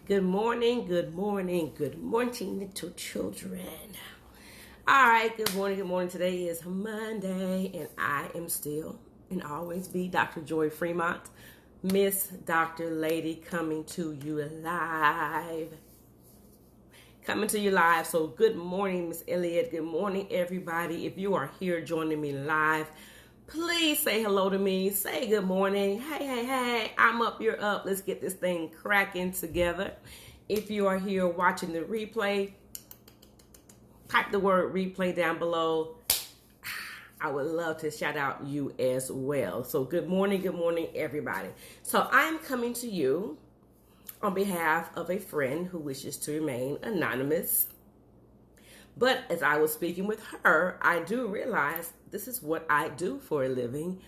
Good morning, good morning, good morning, little children. All right, good morning. Today is Monday, and I am still and always be Dr. Joi Freemont, Miss Dr. Lady, coming to you live. So good morning, Miss Elliott. Good morning, everybody. If you are here joining me live, please say hello to me. Say good morning. Hey. I'm up, you're up. Let's get this thing cracking together. If you are here watching the replay, type the word replay down below. I would love to shout out you as well. So good morning, everybody. So I'm coming to you on behalf of a friend who wishes to remain anonymous. But as I was speaking with her, I do realize this is what I do for a living.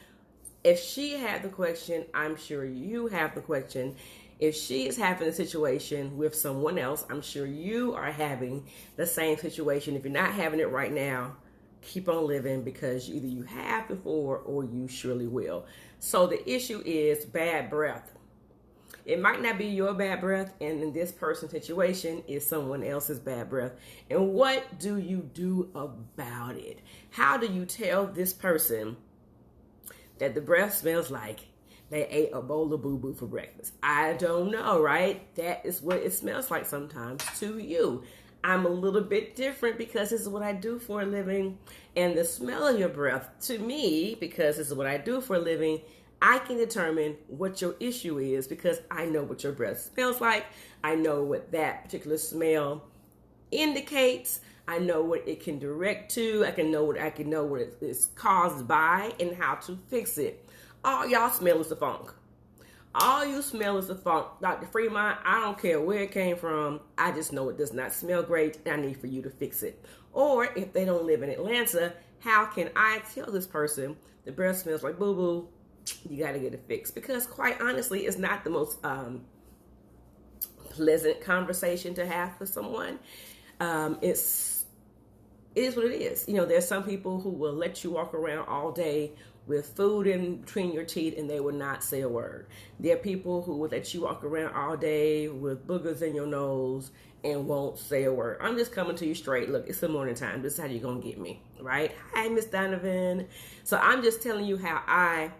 If she had the question, I'm sure you have the question. If she is having a situation with someone else, I'm sure you are having the same situation. If you're not having it right now, keep on living, because either you have before or you surely will. So the issue is bad breath. It might not be your bad breath, and in this person's situation is someone else's bad breath. And what do you do about it? How do you tell this person that the breath smells like they ate a bowl of boo-boo for breakfast? I don't know, right? That is what it smells like sometimes to you. I'm a little bit different because this is what I do for a living. And the smell of your breath, to me, because this is what I do for a living, I can determine what your issue is because I know what your breath smells like. I know what that particular smell indicates. I know what it can direct to. I can know what it is caused by and how to fix it. All y'all smell is the funk. All you smell is the funk. Dr. Freemont, I don't care where it came from. I just know it does not smell great, and I need for you to fix it. Or if they don't live in Atlanta, how can I tell this person the breath smells like boo-boo? You got to get it fixed, because quite honestly, it's not the most pleasant conversation to have with someone. It is what it is. You know, there's some people who will let you walk around all day with food in between your teeth and they will not say a word. There are people who will let you walk around all day with boogers in your nose and won't say a word. I'm just coming to you straight. Look, it's the morning time. This is how you're going to get me, right? Hi, Miss Donovan. So I'm just telling you how I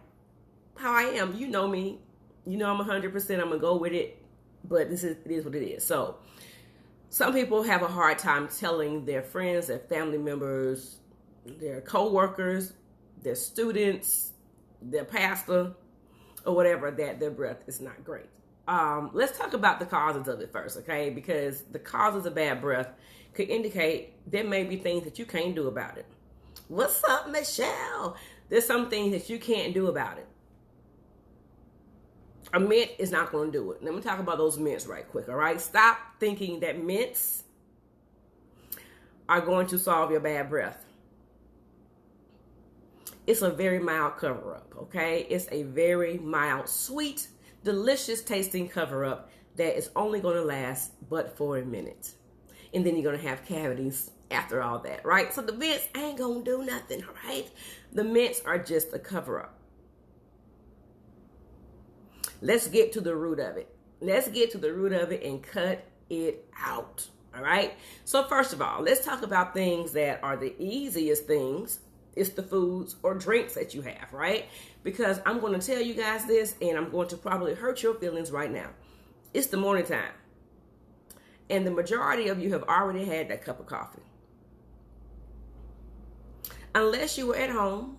am. You know me. You know I'm 100%. I'm going to go with it. But it is what it is. So some people have a hard time telling their friends, their family members, their co-workers, their students, their pastor, or whatever, that their breath is not great. Let's talk about the causes of it first, okay? Because the causes of bad breath could indicate there may be things that you can't do about it. What's up, Michelle? There's some things that you can't do about it. A mint is not going to do it. Let me talk about those mints right quick, all right? Stop thinking that mints are going to solve your bad breath. It's a very mild cover-up, okay? It's a very mild, sweet, delicious tasting cover-up that is only going to last but for a minute. And then you're going to have cavities after all that, right? So the mints ain't going to do nothing, all right? The mints are just a cover-up. Let's get to the root of it. Let's get to the root of it and cut it out, all right? So first of all, let's talk about things that are the easiest things. It's the foods or drinks that you have, right? Because I'm going to tell you guys this, and I'm going to probably hurt your feelings right now. It's the morning time, and the majority of you have already had that cup of coffee. Unless you were at home,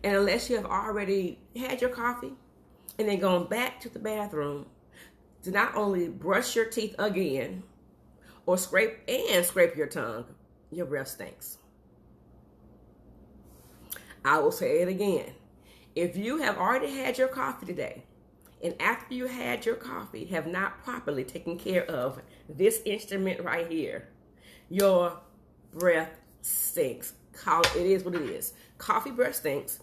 and unless you have already had your coffee, and then gone back to the bathroom to not only brush your teeth again or scrape your tongue, your breath stinks. I will say it again. If you have already had your coffee today, and after you had your coffee have not properly taken care of this instrument right here, your breath stinks. It is what it is. Coffee breath stinks.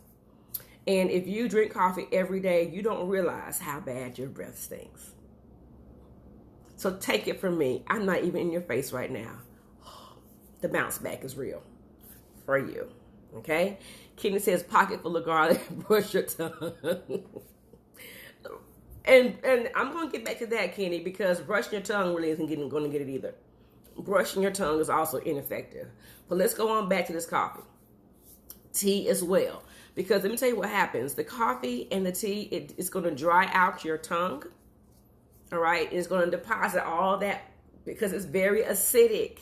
And if you drink coffee every day, you don't realize how bad your breath stinks. So take it from me. I'm not even in your face right now. The bounce back is real for you. Okay? Kenny says, pocket full of garlic, brush your tongue. And I'm going to get back to that, Kenny, because brushing your tongue really isn't going to get it either. Brushing your tongue is also ineffective. But let's go on back to this coffee. Tea as well. Because let me tell you what happens. The coffee and the tea, it's going to dry out your tongue. All right? It's going to deposit all that because it's very acidic.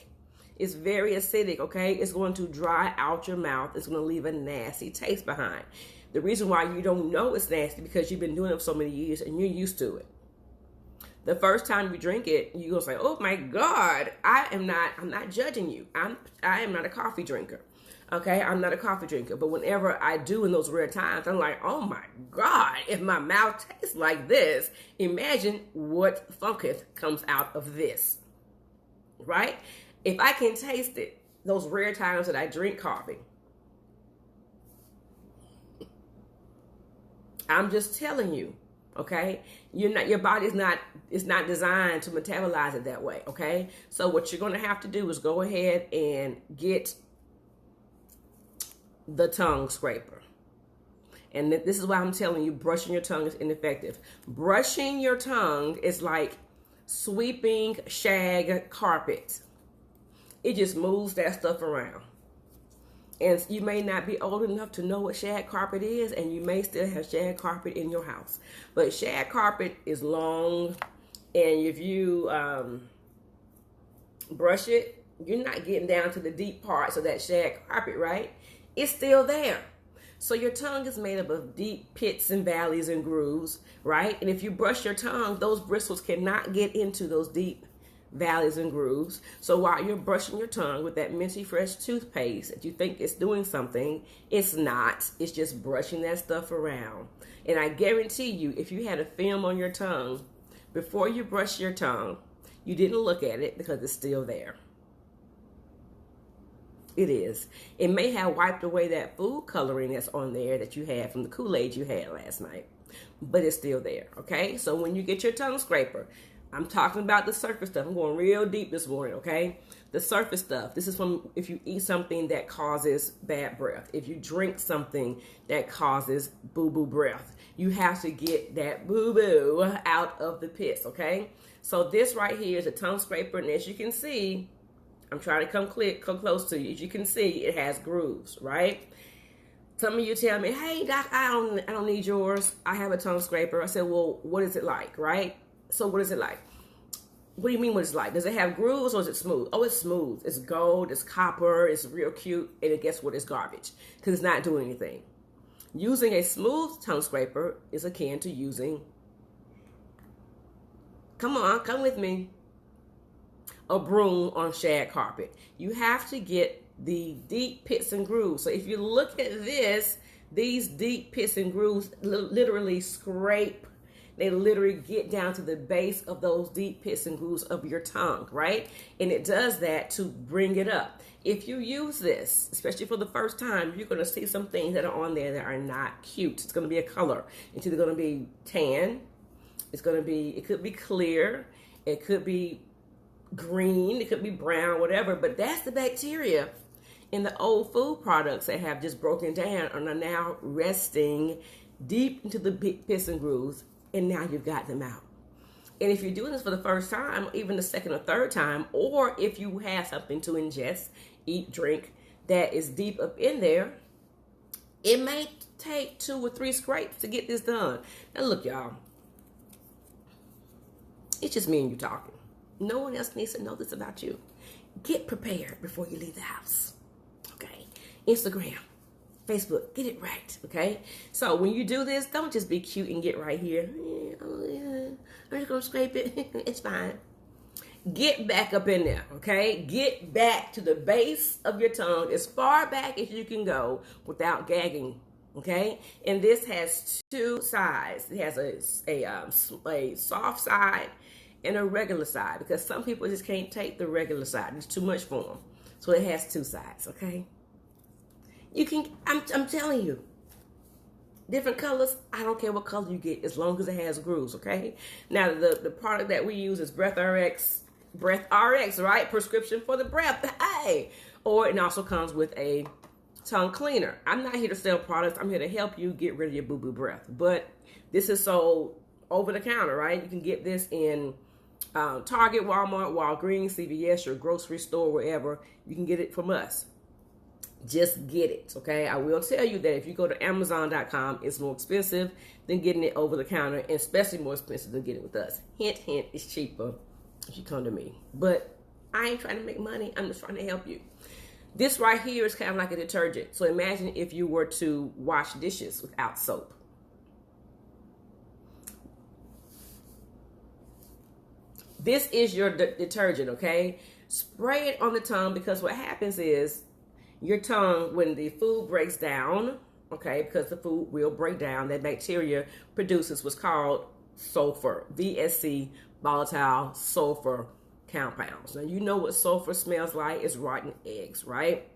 It's very acidic, okay? It's going to dry out your mouth. It's going to leave a nasty taste behind. The reason why you don't know it's nasty because you've been doing it for so many years and you're used to it. The first time you drink it, you're going to say, oh my God, I'm not judging you. I am not a coffee drinker. Okay, I'm not a coffee drinker. But whenever I do in those rare times, I'm like, oh my God, if my mouth tastes like this, imagine what funketh comes out of this. Right? If I can taste it, those rare times that I drink coffee, I'm just telling you, okay? Your body's not designed to metabolize it that way, okay? So what you're going to have to do is go ahead and get the tongue scraper. And this is why I'm telling you, brushing your tongue is ineffective. Brushing your tongue is like sweeping shag carpet. It just moves that stuff around. And you may not be old enough to know what shag carpet is, and you may still have shag carpet in your house. But shag carpet is long, and if you brush it, you're not getting down to the deep parts of that shag carpet, right? It's still there. So your tongue is made up of deep pits and valleys and grooves, right? And if you brush your tongue, those bristles cannot get into those deep valleys and grooves. So while you're brushing your tongue with that minty fresh toothpaste that you think it's doing something, it's not. It's just brushing that stuff around. And I guarantee you, if you had a film on your tongue before you brush your tongue, you didn't look at it because it's still there. It is. It may have wiped away that food coloring that's on there that you had from the Kool-Aid you had last night, but it's still there, okay? So when you get your tongue scraper, I'm talking about the surface stuff. I'm going real deep this morning, okay? The surface stuff. This is from if you eat something that causes bad breath. If you drink something that causes boo-boo breath. You have to get that boo-boo out of the pits, okay? So this right here is a tongue scraper, and as you can see, I'm trying to come close to you. As you can see, it has grooves, right? Some of you tell me, hey, Doc, I don't need yours. I have a tongue scraper. I said, well, what is it like, right? So what is it like? What do you mean what it's like? Does it have grooves or is it smooth? Oh, it's smooth. It's gold, it's copper, it's real cute, and guess what? It's garbage because it's not doing anything. Using a smooth tongue scraper is akin to using, come with me, a broom on shag carpet. You have to get the deep pits and grooves. So if you look at this, these deep pits and grooves literally scrape. They literally get down to the base of those deep pits and grooves of your tongue, right? And it does that to bring it up. If you use this, especially for the first time, you're going to see some things that are on there that are not cute. It's going to be a color. It's either going to be tan. It could be clear. It could be green. It could be brown, whatever. But that's the bacteria in the old food products that have just broken down and are now resting deep into the pits and grooves. And now you've got them out. And if you're doing this for the first time, even the second or third time, or if you have something to ingest, eat, drink, that is deep up in there, it may take 2 or 3 scrapes to get this done. Now look, y'all, it's just me and you talking. No one else needs to know this about you. Get prepared before you leave the house. Okay? Instagram, Facebook, get it right, okay? So when you do this, don't just be cute and get right here. I'm just gonna scrape it. It's fine. Get back up in there, okay? Get back to the base of your tongue as far back as you can go without gagging, okay? And this has 2 sides. It has a soft side and a regular side because some people just can't take the regular side. It's too much for them. So it has 2 sides, okay? You can, I'm telling you, different colors, I don't care what color you get as long as it has grooves, okay? Now, the product that we use is Breath RX, right? Prescription for the breath, hey! Or it also comes with a tongue cleaner. I'm not here to sell products. I'm here to help you get rid of your boo-boo breath. But this is so over the counter, right? You can get this in Target, Walmart, Walgreens, CVS, your grocery store, wherever. You can get it from us. Just get it, okay? I will tell you that if you go to Amazon.com, it's more expensive than getting it over the counter, and especially more expensive than getting it with us. Hint, hint, it's cheaper if you come to me. But I ain't trying to make money. I'm just trying to help you. This right here is kind of like a detergent. So imagine if you were to wash dishes without soap. This is your detergent, okay? Spray it on the tongue, because what happens is your tongue, when the food breaks down, okay, because the food will break down, that bacteria produces what's called sulfur, VSC, volatile sulfur compounds. Now, you know what sulfur smells like. It's rotten eggs, right?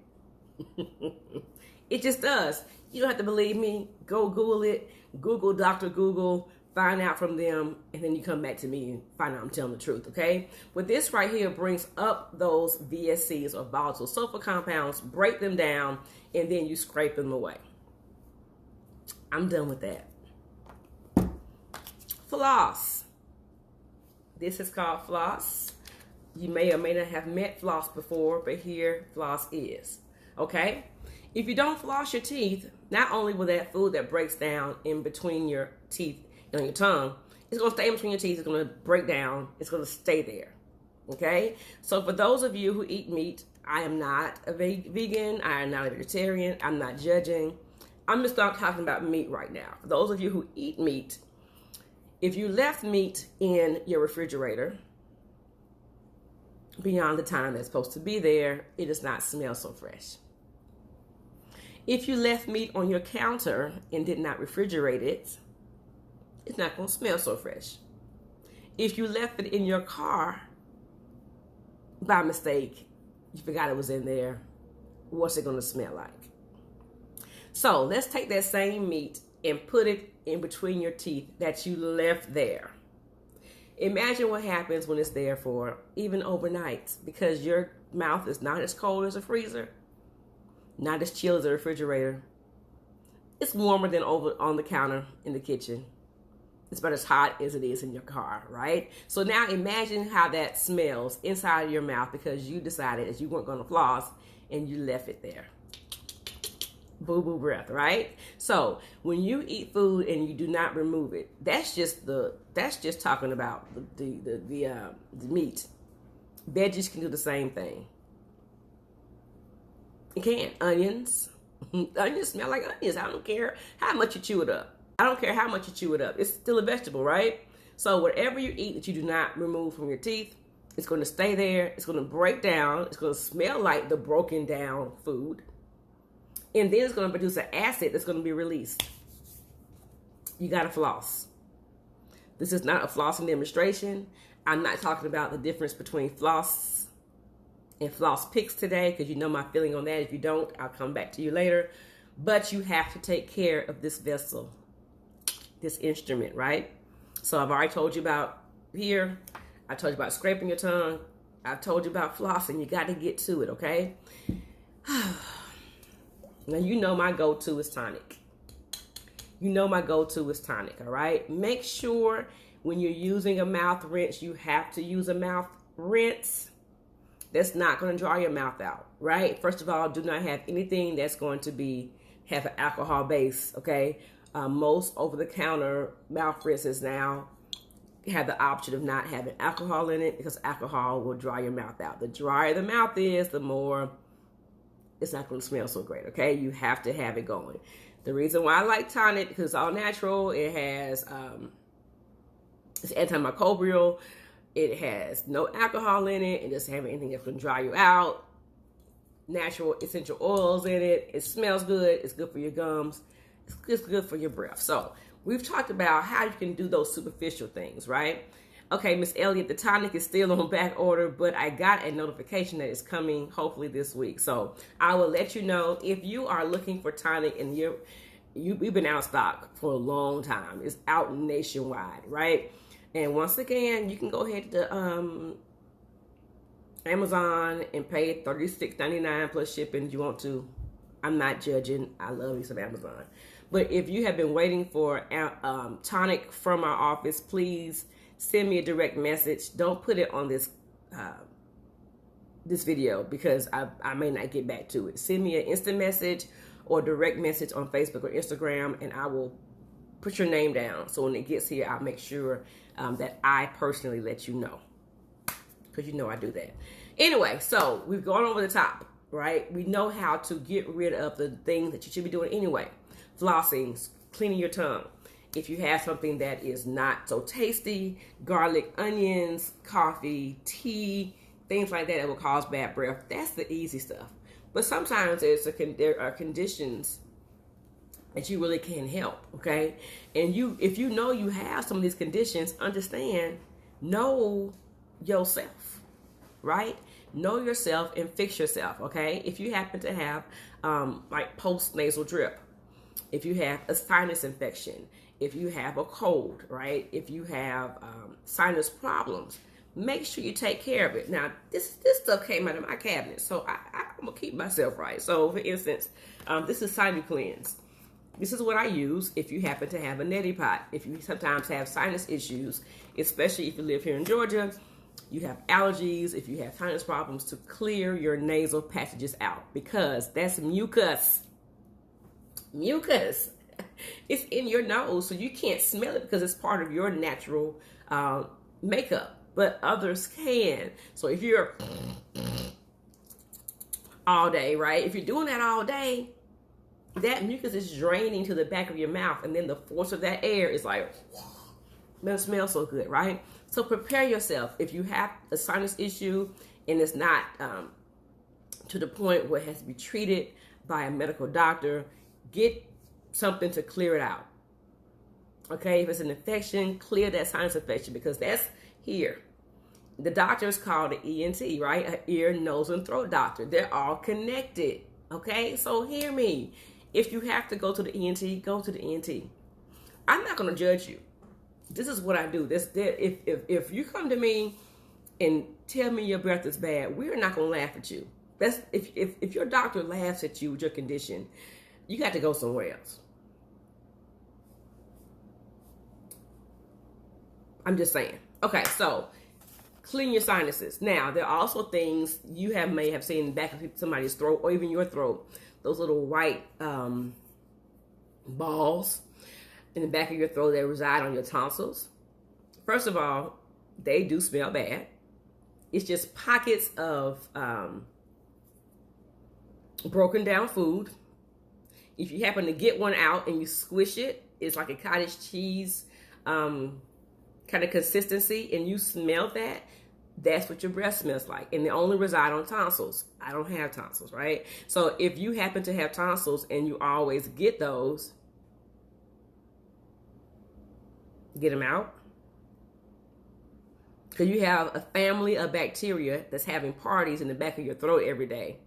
It just does. You don't have to believe me. Go Google it. Google Dr. Google. Find out from them, and then you come back to me and find out I'm telling the truth, okay? But this right here brings up those VSCs, or volatile sulfur compounds, break them down, and then you scrape them away. I'm done with that. Floss. This is called floss. You may or may not have met floss before, but here floss is, okay? If you don't floss your teeth, not only will that food that breaks down in between your teeth on your tongue, it's going to stay in between your teeth, it's going to break down, it's going to stay there, okay? So for those of you who eat meat, I am not a vegan, I am not a vegetarian, I'm not judging. I'm just not talking about meat right now. For those of you who eat meat, if you left meat in your refrigerator beyond the time that's supposed to be there, it does not smell so fresh. If you left meat on your counter and did not refrigerate it, it's not going to smell so fresh. If you left it in your car by mistake, you forgot it was in there, what's it going to smell like? So let's take that same meat and put it in between your teeth that you left there. Imagine what happens when it's there for even overnight, because your mouth is not as cold as a freezer, not as chill as a refrigerator. It's warmer than over on the counter in the kitchen. It's about as hot as it is in your car, right? So now imagine how that smells inside of your mouth because you decided that you weren't going to floss and you left it there. Boo-boo breath, right? So when you eat food and you do not remove it, that's just talking about the meat. Veggies can do the same thing. It can. Onions. Onions smell like onions. I don't care how much you chew it up. I don't care how much you chew it up. It's still a vegetable, right? So whatever you eat that you do not remove from your teeth, it's going to stay there. It's going to break down. It's going to smell like the broken down food. And then it's going to produce an acid that's going to be released. You got to floss. This is not a flossing demonstration. I'm not talking about the difference between floss and floss picks today, because you know my feeling on that. If you don't, I'll come back to you later. But you have to take care of this vessel, this instrument, right? So I've already told you about here. I told you about scraping your tongue. I've told you about flossing. You got to get to it, okay? Now, you know my go-to is tonic. You know my go-to is tonic, all right? Make sure when you're using a mouth rinse, you have to use a mouth rinse that's not going to dry your mouth out, right? First of all, do not have anything that's going to have an alcohol base, okay? Most over-the-counter mouth rinses now have the option of not having alcohol in it, because alcohol will dry your mouth out. The drier the mouth is, the more it's not going to smell so great, okay? You have to have it going. The reason why I like tonic, because it's all natural. It has, it's antimicrobial. It has no alcohol in it. It doesn't have anything that's going to dry you out. Natural essential oils in it. It smells good. It's good for your gums. It's good for your breath. So we've talked about how you can do those superficial things, right? Okay, Miss Elliott, the tonic is still on back order, but I got a notification that it's coming hopefully this week. So I will let you know if you are looking for tonic and we've been out of stock for a long time. It's out nationwide, right? And once again, you can go ahead to Amazon and pay $36.99 plus shipping if you want to. I'm not judging. I love me some Amazon. But if you have been waiting for tonic from our office, please send me a direct message. Don't put it on this this video because I may not get back to it. Send me an instant message or direct message on Facebook or Instagram, and I will put your name down. So when it gets here, I'll make sure that I personally let you know, because you know I do that. Anyway, so we've gone over the top, right? We know how to get rid of the things that you should be doing anyway. Flossing, cleaning your tongue. If you have something that is not so tasty, garlic, onions, coffee, tea, things like that will cause bad breath, that's the easy stuff. But sometimes there are conditions that you really can't help, okay? And if you know you have some of these conditions, know yourself, right? Know yourself and fix yourself, okay? If you happen to have like post-nasal drip, if you have a sinus infection, if you have a cold, right? If you have sinus problems, make sure you take care of it. Now, this stuff came out of my cabinet, so I'm going to keep myself right. So, for instance, this is SinuCleanse. This is what I use if you happen to have a neti pot. If you sometimes have sinus issues, especially if you live here in Georgia, you have allergies, if you have sinus problems, to clear your nasal passages out, because that's mucus. Mucus. It's in your nose, so you can't smell it because it's part of your natural makeup, but others can. So if you're all day, right? If you're doing that all day, that mucus is draining to the back of your mouth, and then the force of that air is like, it smells so good, right? So prepare yourself. If you have a sinus issue and it's not to the point where it has to be treated by a medical doctor, get something to clear it out. Okay, if it's an infection, clear that sinus infection, because that's here. The doctors call the ENT, right? An ear, nose, and throat doctor. They're all connected. Okay, so hear me. If you have to go to the ENT, go to the ENT. I'm not going to judge you. This is what I do. If you come to me and tell me your breath is bad, we're not going to laugh at you. That's if your doctor laughs at you with your condition, you got to go somewhere else. I'm just saying. Okay, so clean your sinuses. Now, there are also things you may have seen in the back of somebody's throat, or even your throat. Those little white balls in the back of your throat that reside on your tonsils. First of all, they do smell bad. It's just pockets of broken down food. If you happen to get one out and you squish it, it's like a cottage cheese kind of consistency, and you smell that, that's what your breath smells like. And they only reside on tonsils. I don't have tonsils, right? So if you happen to have tonsils and you always get those, get them out. Because you have a family of bacteria that's having parties in the back of your throat every day.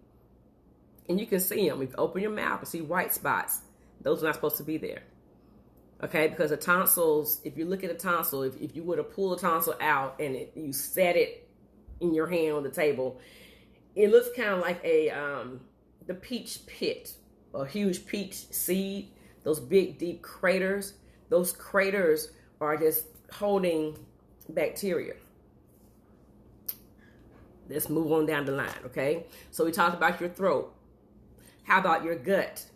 And you can see them. If you open your mouth and see white spots, those are not supposed to be there. Okay, because the tonsils, if you look at a tonsil, if you were to pull a tonsil out and you set it in your hand on the table, it looks kind of like the peach pit, a huge peach seed, those big, deep craters. Those craters are just holding bacteria. Let's move on down the line, okay? So we talked about your throat. How about your gut?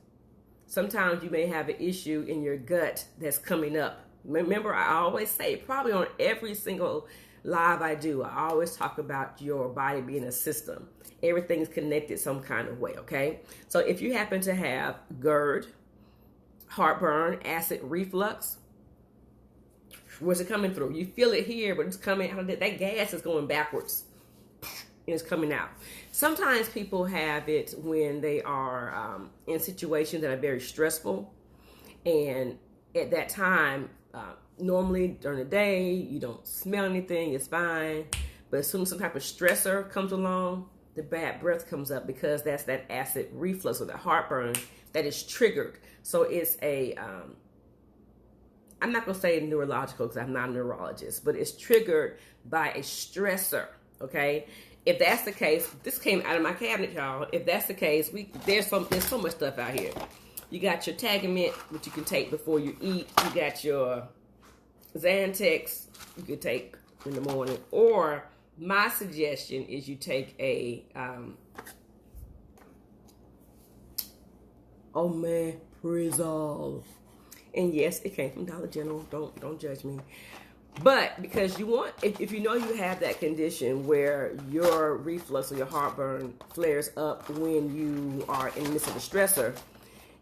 Sometimes you may have an issue in your gut that's coming up. Remember, I always say, probably on every single live I do, I always talk about your body being a system. Everything's connected some kind of way, okay? So if you happen to have GERD, heartburn, acid reflux, where's it coming through? You feel it here, but it's coming out. That gas is going backwards. And it's coming out. Sometimes people have it when they are in situations that are very stressful. And at that time, normally during the day, you don't smell anything, it's fine. But as soon as some type of stressor comes along, the bad breath comes up, because that's that acid reflux or the heartburn that is triggered. So it's I'm not going to say neurological because I'm not a neurologist, but it's triggered by a stressor, okay? If that's the case, this came out of my cabinet, y'all. If that's the case, there's so much stuff out here. You got your Tagamet, which you can take before you eat. You got your Xantex, you can take in the morning. Or my suggestion is you take a omeprazole. And yes, it came from Dollar General. Don't judge me. But because you want, if you know you have that condition where your reflux or your heartburn flares up when you are in the midst of a stressor,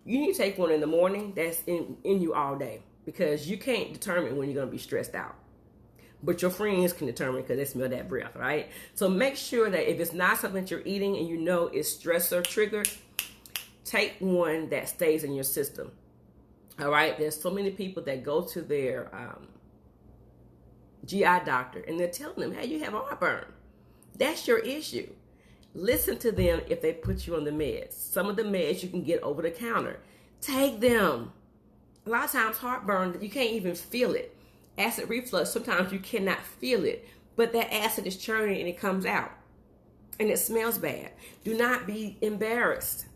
you need to take one in the morning that's in you all day, because you can't determine when you're going to be stressed out. But your friends can determine because they smell that breath, right? So make sure that if it's not something that you're eating and you know it's stressor triggered, take one that stays in your system. All right? There's so many people that go to their GI doctor and they're telling them, hey, you have heartburn. That's your issue. Listen to them if they put you on the meds. Some of the meds you can get over the counter. Take them. A lot of times heartburn, you can't even feel it. Acid reflux, sometimes you cannot feel it, but that acid is churning and it comes out and it smells bad. Do not be embarrassed.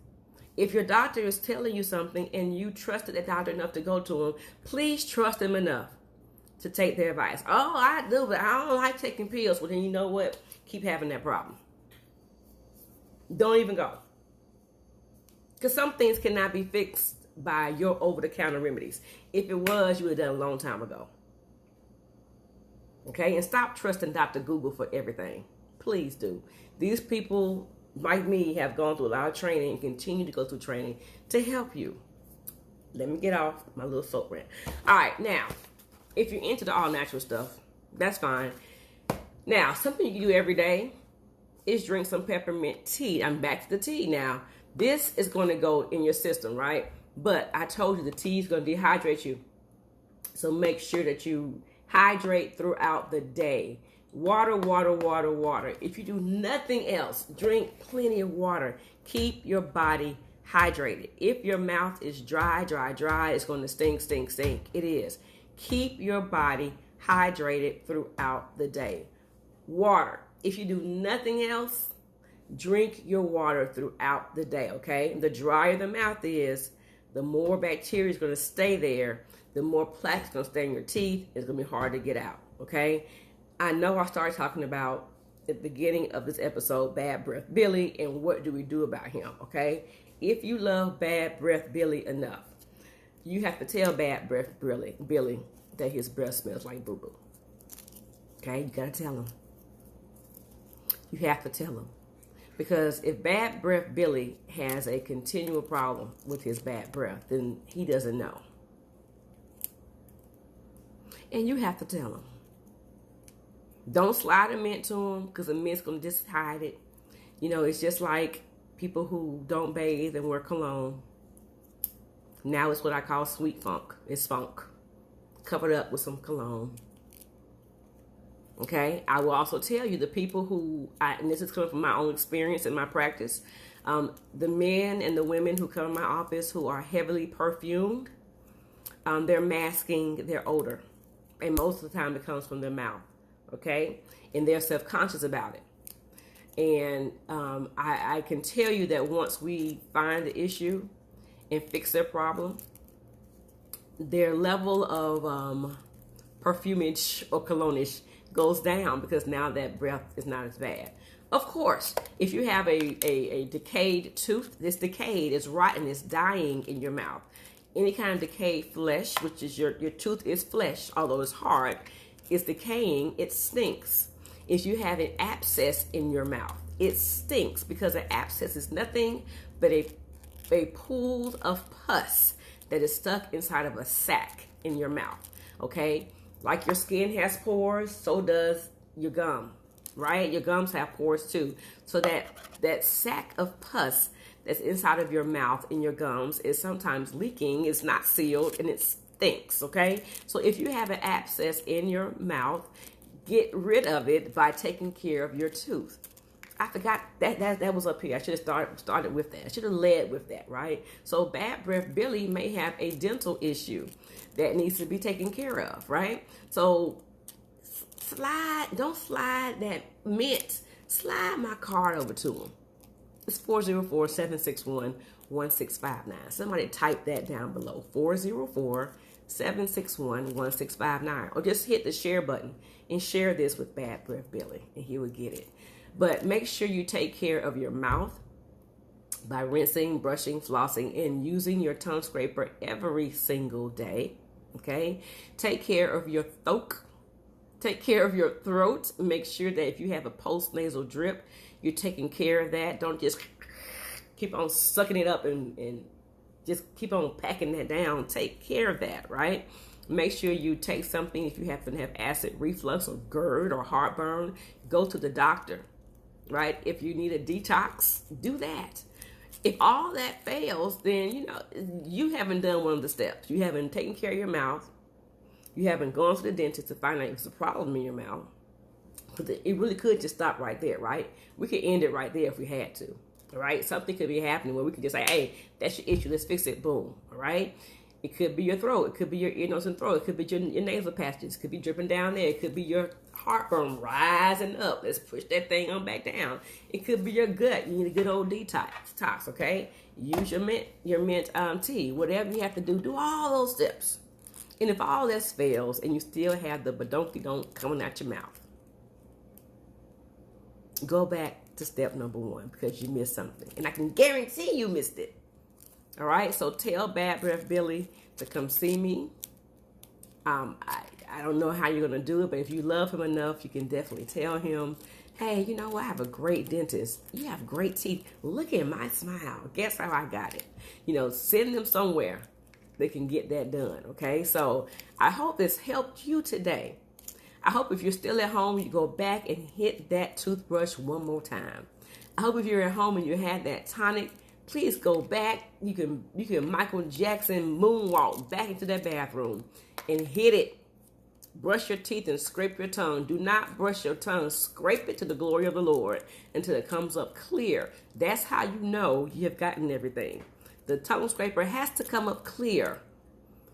If your doctor is telling you something and you trusted that doctor enough to go to him, please trust him enough to take their advice. Oh, I do, but I don't like taking pills. Well, then you know what? Keep having that problem. Don't even go. Because some things cannot be fixed by your over-the-counter remedies. If it was, you would have done a long time ago. Okay? And stop trusting Dr. Google for everything. Please do. These people, like me, have gone through a lot of training and continue to go through training to help you. Let me get off my little soap rant. All right, now, if you're into the all-natural stuff, that's fine. Now, something you can do every day is drink some peppermint tea. I'm back to the tea now. This is going to go in your system, right? But I told you the tea is going to dehydrate you. So make sure that you hydrate throughout the day. Water, water, water, water. If you do nothing else, drink plenty of water. Keep your body hydrated. If your mouth is dry, it's going to stink. It is. Keep your body hydrated throughout the day. Water. If you do nothing else, drink your water throughout the day, okay? The drier the mouth is, the more bacteria is going to stay there, the more plaque is going to stay in your teeth. It's going to be hard to get out, okay? I know I started talking about at the beginning of this episode, Bad Breath Billie, and what do we do about him, okay? If you love Bad Breath Billie enough, you have to tell Bad Breath Billie that his breath smells like boo-boo, okay? You got to tell him. You have to tell him. Because if Bad Breath Billie has a continual problem with his bad breath, then he doesn't know. And you have to tell him. Don't slide a mint to him, because the mint's going to just hide it. You know, it's just like people who don't bathe and wear cologne. Now it's what I call sweet funk. It's funk. Covered up with some cologne. Okay, I will also tell you the people who, and this is coming from my own experience and my practice, the men and the women who come to my office who are heavily perfumed, they're masking their odor. And most of the time it comes from their mouth, okay? And they're self-conscious about it. And I can tell you that once we find the issue and fix their problem, their level of perfumage or cologne-ish goes down, because now that breath is not as bad. Of course, if you have a decayed tooth, this decayed, is rotten, it's dying in your mouth. Any kind of decayed flesh, which is your tooth is flesh, although it's hard, it's decaying, it stinks. If you have an abscess in your mouth, it stinks, because an abscess is nothing but a pool of pus that is stuck inside of a sac in your mouth, okay? Like your skin has pores, so does your gum, right? Your gums have pores too. So that sack of pus that's inside of your mouth and your gums is sometimes leaking, it's not sealed, and it stinks, okay? So if you have an abscess in your mouth, get rid of it by taking care of your tooth. I forgot that was up here. I should have started with that. I should have led with that, right? So Bad Breath Billie may have a dental issue that needs to be taken care of, right? So don't slide that mint. Slide my card over to him. It's 404-761-1234. 1659. Somebody type that down below. 404-761-1659. Or just hit the share button and share this with Bad Breath Billy, and he will get it. But make sure you take care of your mouth by rinsing, brushing, flossing, and using your tongue scraper every single day. Okay? Take care of your throat. Take care of your throat. Make sure that if you have a post-nasal drip, you're taking care of that. Don't just keep on sucking it up and just keep on packing that down. Take care of that, right? Make sure you take something if you happen to have acid reflux or GERD or heartburn. Go to the doctor, right? If you need a detox, do that. If all that fails, then, you haven't done one of the steps. You haven't taken care of your mouth. You haven't gone to the dentist to find out if it's a problem in your mouth. But it really could just stop right there, right? We could end it right there if we had to, all right? Something could be happening where we could just say, hey, that's your issue. Let's fix it. Boom, all right? It could be your throat. It could be your ear, nose, and throat. It could be your nasal passages. It could be dripping down there. It could be your heartburn rising up. Let's push that thing on back down. It could be your gut. You need a good old detox, okay? Use your mint tea. Whatever you have to do all those steps. And if all this fails and you still have the badonky-donk coming out your mouth, go back to step number 1 because you missed something. And I can guarantee you missed it. All right, so tell Bad Breath Billy to come see me. I don't know how you're going to do it, but if you love him enough, you can definitely tell him, hey, you know what? I have a great dentist. You have great teeth. Look at my smile. Guess how I got it? Send them somewhere they can get that done, okay? So I hope this helped you today. I hope if you're still at home, you go back and hit that toothbrush one more time. I hope if you're at home and you had that tonic, please go back. You can Michael Jackson moonwalk back into that bathroom and hit it. Brush your teeth and scrape your tongue. Do not brush your tongue. Scrape it to the glory of the Lord until it comes up clear. That's how you know you have gotten everything. The tongue scraper has to come up clear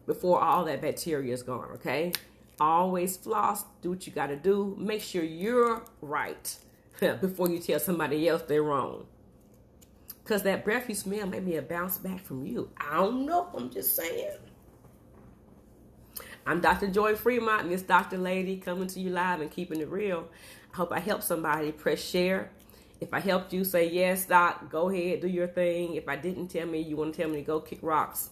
before all that bacteria is gone, okay? Always floss. Do what you got to do. Make sure you're right before you tell somebody else they're wrong. Because that breath you smell may be a bounce back from you. I don't know. I'm just saying. I'm Dr. Joi Freemont, Miss Dr. Lady, coming to you live and keeping it real. I hope I helped somebody. Press share. If I helped you, say yes, Doc. Go ahead, do your thing. If I didn't tell me, you want to tell me to go kick rocks,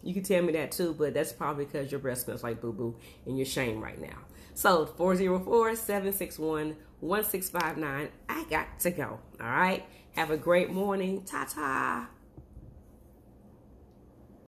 you can tell me that too, but that's probably because your breath smells like boo-boo and you're ashamed right now. So 404-761-1659. I got to go. All right. Have a great morning. Ta-ta.